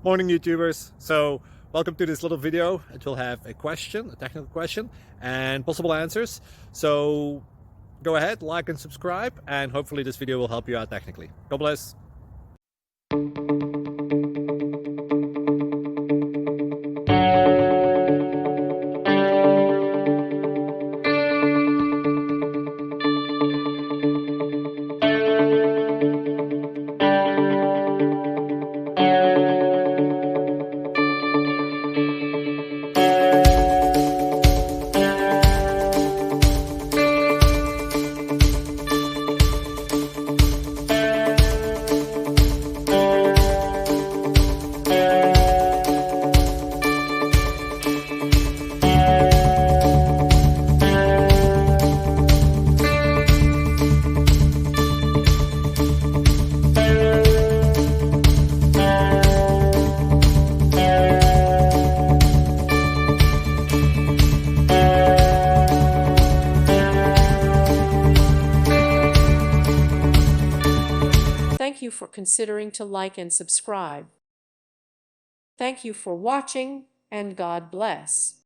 Morning YouTubers. So welcome to this little video. It will have a question, a technical question, and possible answers. So go ahead, like and subscribe, and hopefully this video will help you out technically. God bless. Thank you for considering to like and subscribe. Thank you for watching, and God bless.